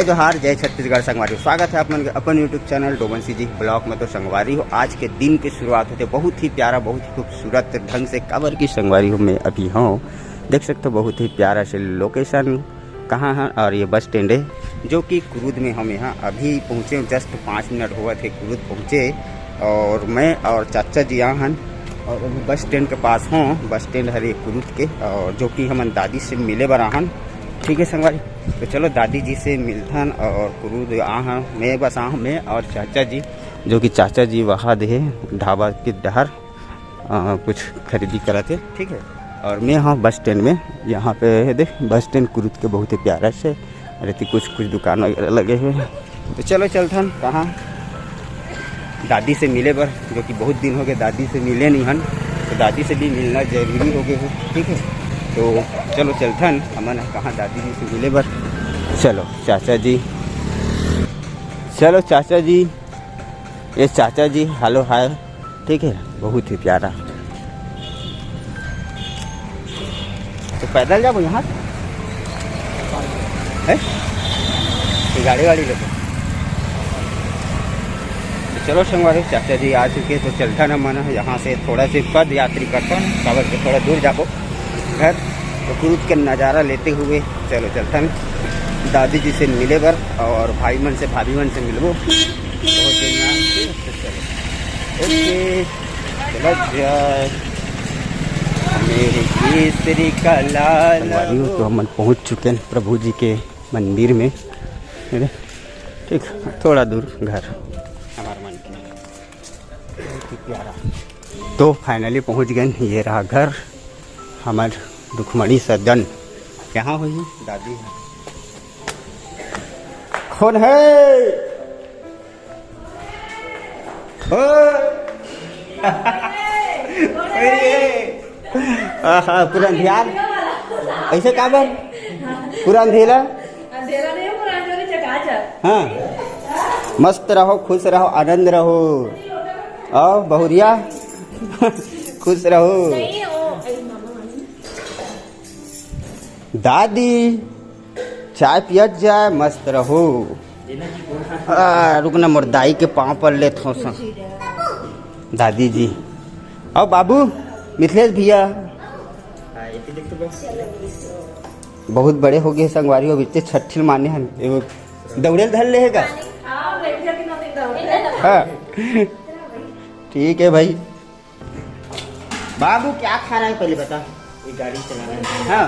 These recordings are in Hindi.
जय जोहार, जय छत्तीसगढ़ संगवारी। स्वागत है अपन यूट्यूब चैनल डोमनसी जी ब्लॉग में। तो संगवारी हो, आज के दिन की शुरुआत होते बहुत ही प्यारा, बहुत ही खूबसूरत ढंग से काबर की संगवारी हो मैं अभी हूँ। देख सकते हो बहुत ही प्यारा से लोकेशन कहाँ है। और ये बस स्टैंड है जो कि कुरूद में हम यहाँ अभी पहुँचे। जस्ट 5 मिनट हुआ थे कुरूद पहुँचे, और मैं और चाचा जी यहाँ हैं और अभी बस स्टैंड के पास हूँ। बस स्टैंड है ये कुरूद के, और जो कि हम दादी से मिले बराहन। ठीक है संगवारी, तो चलो दादी जी से मिलथन और कुरूद आहाँ मैं बस मैं और चाचा जी, जो कि चाचा जी वहाँ दे ढाबा के डहर कुछ खरीदी करा थे। ठीक है, और मैं हाँ बस स्टैंड में, यहाँ पे देख बस स्टैंड कुरूद के बहुत ही प्यारा से रहती, कुछ दुकान वगैरह लगे हुए हैं। तो चलो चलथन कहाँ दादी से मिले बर, जो कि बहुत दिन हो गए दादी से मिले नहीं हन, तो दादी से भी मिलना जरूरी हो गए है। ठीक है, तो चलो चलथन अमन कहाँ दादी जी से मिले बर। चलो चाचा जी, चलो चाचा जी, ये चाचा जी हेलो हाय। ठीक है, बहुत ही प्यारा। तो पैदल जाओ यहाँ है, गाड़ी लेते। तो चलो संगवारी, चाचा जी आ चुके, तो चलता ना मन यहाँ से थोड़ा से पद यात्री करता हूँ, काबर से थोड़ा दूर जाओ घर, तो कुरूद के नज़ारा लेते हुए चलो चलता हूँ दादी जी से मिले बर, और भाई मन से भाभी मन से मिलबो बहुत दिन। ओके चलो जय मेरे केसरी का लाल। तो हम पहुँच चुके हैं प्रभु जी के मंदिर में। ठीक, थोड़ा दूर घर हमारे मन के, बहुत ही प्यारा। तो फाइनली पहुँच गए, ये रहा घर हमार दुखमणी सदन। यहाँ हुई दादी है। कौन है? पूरा अंधियार ऐसे काबर? पूरा अंधेरा? अंधेरा नहीं, पूरा अंधेरा चकाचक। हाँ, मस्त रहो, खुश रहो, आनंद रहो। आओ बहुरिया खुश रहो। दादी चाय पियत जाए, मस्त रहो। रुकना मोर दाई के पाँव पर ले थो दादी जी। आओ बाबू, मिथिलेश भैया बहुत बड़े हो गए संगवारी हो, बीते छठिल माने हन एगो दौड़ेल धर लेगा। हाँ ठीक है भाई। बाबू क्या खाना है पहले बता। ये गाड़ी चलाना है। हाँ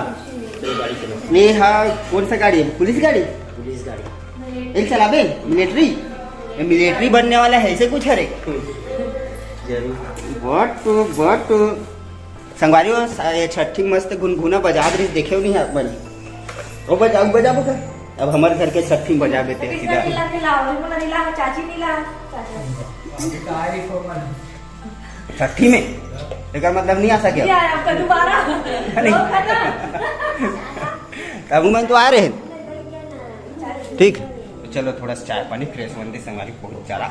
गाड़ी चलाना। ये हाँ कौन सा गाड़ी है? पुलिस गाड़ी? पुलिस गाड़ी एक चलाबे? मिलिट्री बनने वाला है ऐसे कुछ है रे? जरूर बट संगवारी हो छठी मस्त गुनगुना बजा रही, देखे नहीं आप बनी वो बजाबो का। अब हमारे घर के छठी बजा देते हैं सीधा। छठी में एक मतलब नहीं आ सके दोबारा तब मैं तो आ रहे हैं। ठीक, तो चलो थोड़ा सा चाय पानी फ्रेश बनते संगवारी बहुत चला।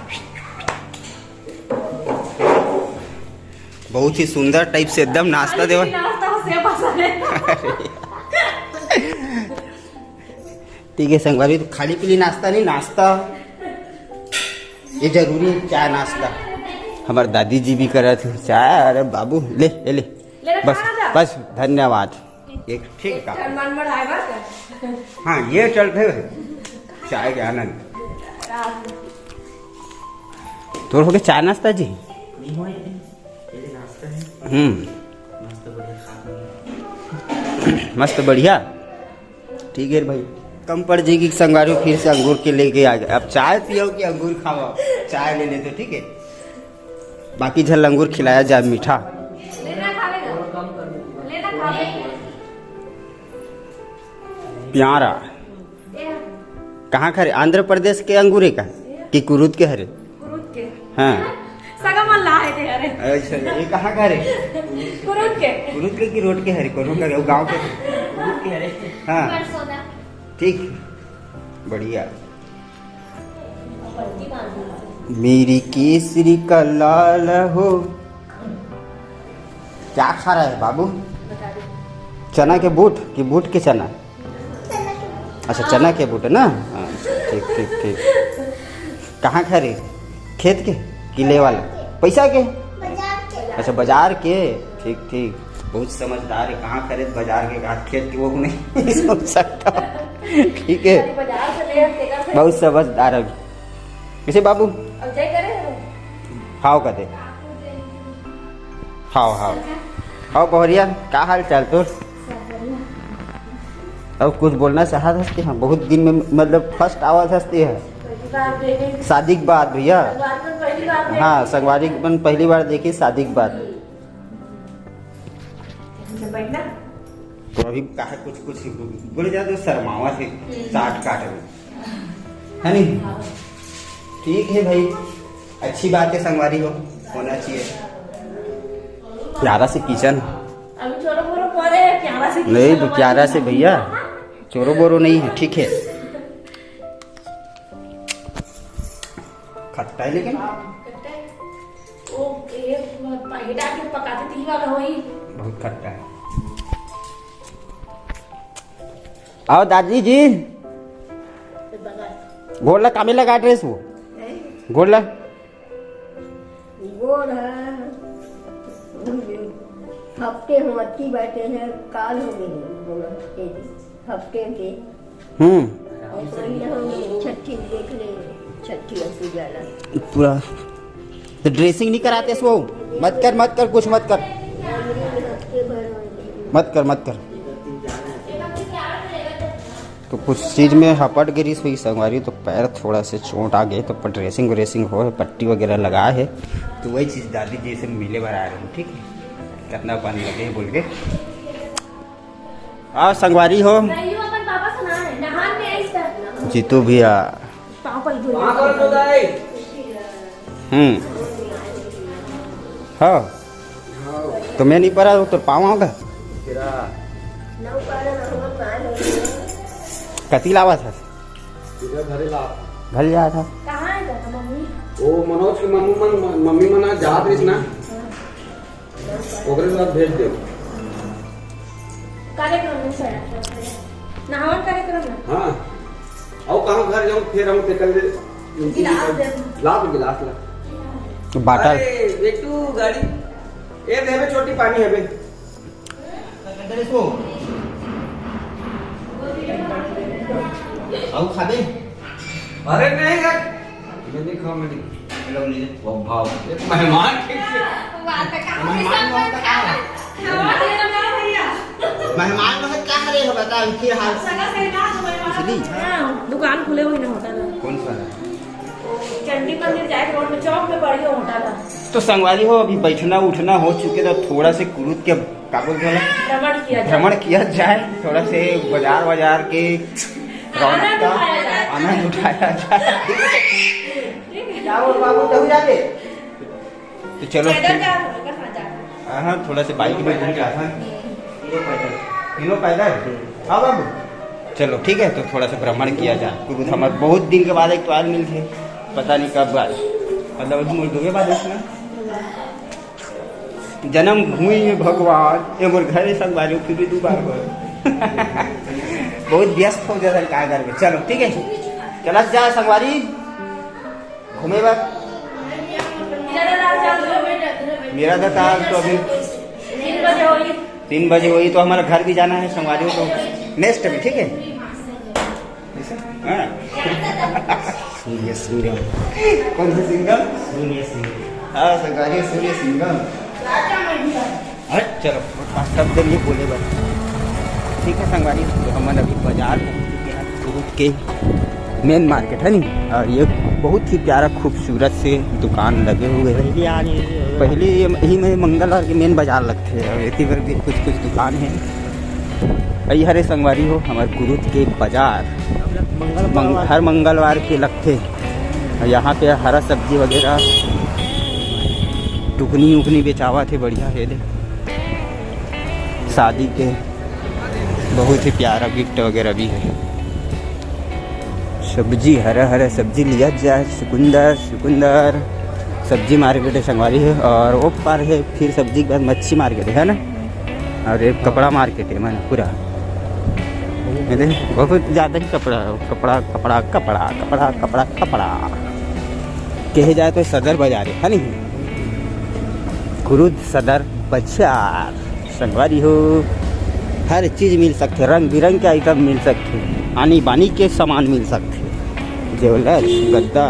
बहुत ही सुंदर टाइप से एकदम नाश्ता देवा। ठीक है संगवारी, तो खाली पीली नाश्ता नहीं, नाश्ता ये जरूरी है। चाय नाश्ता हमारे दादी जी भी कर रहे थे चाय। अरे बाबू ले बस धन्यवाद। एक ठीक है, हाँ ये चलते चाय के आनंद। तो हो गया चाय नाश्ता जी। मस्त बढ़िया। ठीक है भाई, कम पड़ जाएगी संगवारी, फिर से अंगूर के लेके आ गए। अब चाय पियो कि अंगूर खाओ? चाय ले लेते। ठीक है, बाकी झल अंगूर खिलाया जाए मीठा। प्यारा कहाँ खरे? आंध्र प्रदेश के अंगूरे का कि कुरूद के हरे? हाँ अच्छा, ये कहाँ का रे? कुरूद के कि रोड के हरे? कुरूद का गाँव के हरे? हाँ ठीक, बढ़िया। मेरी केसरी का लाल हो। क्या खा रहा है बाबू? चना के बूट कि बूट के चना? अच्छा चना के बूट है ना। हाँ ठीक ठीक ठीक। कहाँ खरीद? खेत के किले वाला पैसा के? अच्छा बाजार के। ठीक ठीक, बहुत समझदार है। कहाँ खरीद? बाजार के कहा खेत के, वो नहीं समझ सकता। ठीक है, बाजार से ले आते कर बहुत समझदार है। किसे बाबू अब जय करे हाउ का दे, हाउ हाउ हाउ बहुरिया, का हाल चाल तोर? अब कुछ बोलना चाहत हंसते हैं, बहुत दिन में मतलब फर्स्ट आवाज हंसती है। शादी के बाद भैया, पहली बार हाँ संगवारी बन पहली बार देखी शादी के बाद। बैठना तो अभी कहा कुछ कुछ बोले जाते शर्मावा से साठ काट में है नहीं। ठीक है भाई, अच्छी बात है, संगवारी हो होना चाहिए। प्यारा से किचन अभी चोरो बोरो करे प्यारा से नहीं, प्यारा से भैया, चोरो बोरो नहीं है। ठीक है, खट्टा है लेकिन ओ ये पानी डाल के पकाते तीन वाला होई। बहुत खट्टा है। आओ दादी जी, गोला कामे लगा ड्रेस वो गोला गोड़ है हफ्ते हम अच्छी बैठे हैं, काल हो गई हफ्ते के। और कहीं हम छठी देख रहे हैं, छठी अस्सी जाला पूरा तो ड्रेसिंग नहीं कराते इसको? मत कर मत कर, कुछ मत कर, हफ्ते भर मत कर मत कर। तो कुछ चीज़ में हपट गिरी हुई संगवारी, तो पैर थोड़ा से चोट आ गए, तो ड्रेसिंग व्रेसिंग हो, पट्टी वगैरह लगा है। तो वही चीज़ दादी जी से मिले बार आ रही हूँ। ठीक है, कितना पानी लगे बोल के। हाँ संगवारी हो नहीं अपन पापा सुना है नहान में आई सर जीतू भैया। पापा इधर हाँ तो मैं नहीं पढ़ा तो पाँव होगा कति लावा था घर जा था। कहाँ है तो मम्मी ओ मनोज की मम्मी मना जात रही ना, ओकरे साथ भेज दे। कार्यक्रम में सर नहावन कार्यक्रम में हाँ आओ कहाँ घर जाऊँ, फिर हम निकल दे गिलास दे ला तो गिलास ला। बाटा अरे बेटू गाड़ी ए देवे छोटी पानी है बे। आओ खाबे। अरे नहीं यार मैं नहीं खाऊं, मैं नहीं। हेलो नीले वो भाव एक मेहमान ठीक से मेहमान लोग क्या करे हो बता फिर हाल इसलिए दुकान खुले हुए ना होता था। कौन सा चंडी मंदिर जाए रोड में चौक में बढ़िया होता था। तो संगवारी हो अभी बैठना उठना हो चुके, तो थोड़ा से कुरुद के काबुल भ्रमण किया जाए, थोड़ा से बाजार के रौनक का आनंद उठाया जाए। बाबू जब जाके तो चलो हाँ थोड़ा से बाइक में घूम के आता तीनों पैदल। हाँ बाबू चलो ठीक है, तो थोड़ा सा भ्रमण किया जाए। क्योंकि हमारे बहुत दिन के बाद एक तो आज मिल थे, पता नहीं कब आए, मतलब अभी दो बाद इसमें जन्म हुई है भगवान एक बार घर संगवारी फिर भी दोबार बहुत व्यस्त हो जाता है क्या करके। चलो ठीक है, चला जाए संगवारी घूमे बात। मेरा दादा तो अभी 3 बजे हुई, तो हमारा घर भी जाना है संगवारी तो नेक्स्ट अभी। ठीक है हाँ। सूर्य सिंगम कौन सा सिंगम? सूर्य सिंगम। हाँ संगवारी सूर्य सिंगम। अरे चलो शब्द ये बोले बस। ठीक है संगवारी, तो हम अभी बाजार पहुँच चुके हैं, सूरत के मेन मार्केट है नहीं। और ये बहुत ही प्यारा खूबसूरत से दुकान लगे हुए हैं। पहले यही में मंगलवार के मेन बाजार लगते हैं, और इसी पर भी कुछ कुछ दुकान हैं। यही हरे संगवारी हो हमारे कुरुत के बाजार हर मंगलवार के लगते हैं। यहाँ पे हरा सब्जी वगैरह टुकनी उकनी बेचावा थे बढ़िया है। शादी के बहुत ही प्यारा गिफ्ट वगैरह भी है। सब्जी हरा हरा सब्जी लिया जाए। सुकुंदर सब्जी मार्केट है संगवारी है, और वो पार है फिर सब्जी के बाद मच्छी मार्केट है ना, और एक कपड़ा मार्केट है मैंने पूरा। ये देख बहुत ज़्यादा ही कपड़ा कपड़ा कपड़ा कपड़ा कपड़ा कपड़ा कपड़ा कहे जाए तो सदर बाजार है नहीं, कुरुद सदर बाजार संगवारी हो। हर चीज़ मिल सकते, रंग बिरंग के आइटम मिल सकते, आनी बानी के सामान मिल सकते, ज्वेलर गद्दा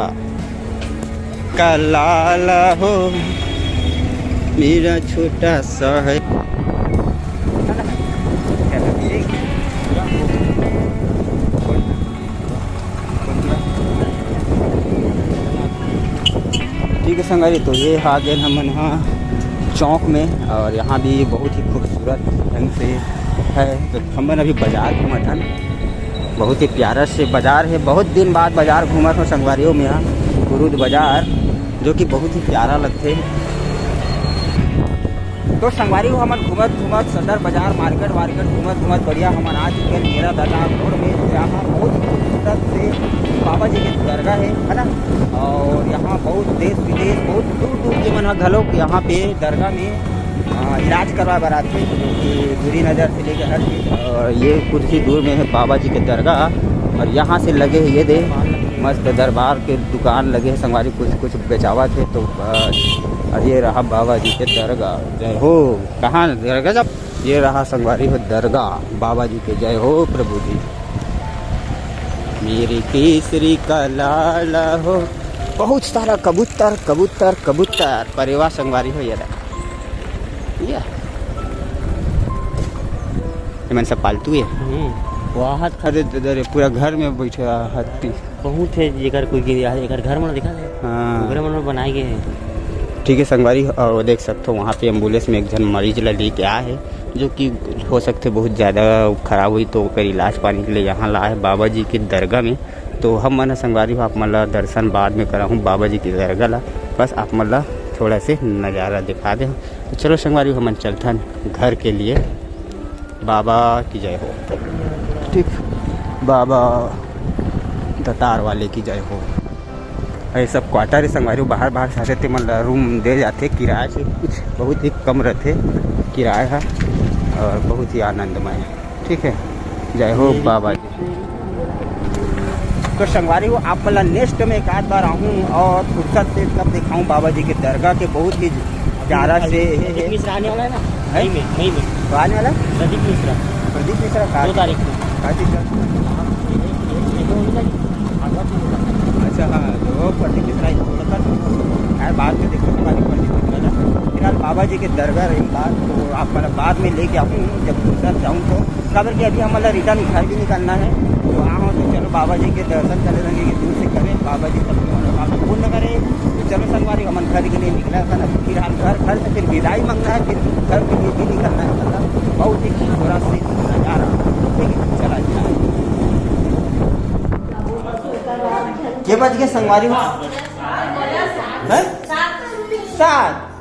का लाला हो मेरा छोटा सा है। ठीक है संगवारी, तो ये आ गए हम यहाँ चौक में, और यहाँ भी बहुत ही खूबसूरत ढंग से है। तो हम अभी बाज़ार घूमा था, बहुत ही प्यारा से बाज़ार है। बहुत दिन बाद बाज़ार घूमा था संगवारियों में, यहाँ कुरुद बाज़ार जो कि बहुत ही प्यारा लगते। तो संगवारी हो हमन घूमत घूमत सदर बाज़ार मार्केट घूमत बढ़िया हमन आ चुके हैं मेरा दादा रोड में, जहाँ बहुत खूबसूरत से बाबा जी की दरगाह है ना। और यहाँ बहुत देश विदेश बहुत दूर दूर के मन घलोक यहाँ पे दरगाह में इलाज करवा बर आते, जो कि बुरी नज़र से लेकर हर चीज़। और ये कुछ ही दूर में है बाबा जी के दरगाह, और यहाँ से लगे है ये दे मस्त दरबार के दुकान लगे हैं संगवारी, कुछ बेचावा थे। तो और ये रहा बाबा जी के दरगाह, जय हो। कहाँ दरगाह, जब ये रहा संगवारी हो दरगाह बाबा जी के, जय हो प्रभु जी मेरे केसरी का लाला हो। बहुत सारा कबूतर कबूतर कबूतर परिवार संगवारी हो। ये मन सब पालतू है, वहाँ अरे पूरा घर में बैठे हाथी बहुत है, जेकर कोई एक घर में दिखा है, हाँ घर में बनाए गए हैं। ठीक है संगवारी, और देख सकते हो वहाँ पे एम्बुलेंस में एक जन मरीज ला लेके आए है, जो कि हो सकते बहुत ज़्यादा खराब हुई, तो कर इलाज पाने के लिए यहाँ ला है बाबा जी की दरगाह में। तो हम मन संगवारी हो आप मतलब दर्शन बाद में करा हूँ बाबा जी की दरगाह ला, बस आप मतलब थोड़ा से नज़ारा दिखा दे। तो चलो संगवारी हो हम चलथन घर के लिए। बाबा की जय हो। ठीक, बाबा दतार वाले की जय हो। ये सब क्वार्टर है संगवारी, बाहर से थे मतलब रूम दे जाते किराए से, कुछ बहुत ही कम रहते किराया, और बहुत ही आनंदमय। ठीक है, जय हो बाबा जी। तो संगवारी हो आप मतलब नेक्स्ट में एक आध बार आऊँ और फुर्सत से तब दिखाऊँ बाबा जी के दरगाह के, बहुत ही प्यारा से मिश्रा आने वाला है ना, मई में तो आने वाला प्रदीप मिश्रा का 2 तारीख में। अच्छा हाँ, तो प्रदीप मिश्रा यार बाद में देखो प्रदीप मिश्रा फिलहाल बाबा जी के दरगाह रही बात, तो आप मतलब बाद में लेके आऊँ जब फुर्सत जाऊँ तो। खबर कि अभी हम मतलब रिटर्न घर भी निकलना है, तो आओ तो चलो बाबा जी के दर्शन चले रहेंगे, दूर से करें बाबा जी तक पूर्ण करें। तो चलो संगवारी हमन घर के लिए निकला था ना, फिर हम घर से फिर विदाई मांगना है, फिर घर के लिए भी निकलना है। मतलब बहुत ही खूबसूरत से नज़ारा, ठीक है चला जाए। के बज गए संगवारी हो? 7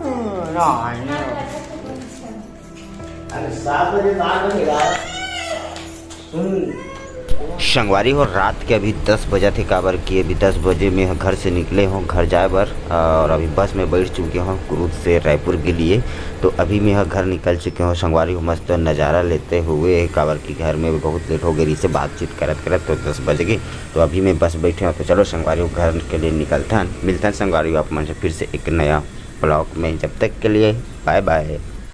संगवारी हो रात के अभी 10 बजे थे, काबर कि अभी 10 बजे में घर से निकले हों घर जाए बर, और अभी बस में बैठ चुके हों कुरुद से रायपुर के लिए। तो अभी मैं घर निकल चुके हों संगवारी हो, मस्त नज़ारा लेते हुए, काबर कि घर में भी बहुत लेट हो गई से बातचीत करत तो 10 बज गए। तो अभी मैं बस बैठे हूँ, तो चलो संगवारी हो घर के लिए निकलता मिलता संगवारी हो आप मन से फिर से एक नया ब्लॉग में। जब तक के लिए बाय बाय।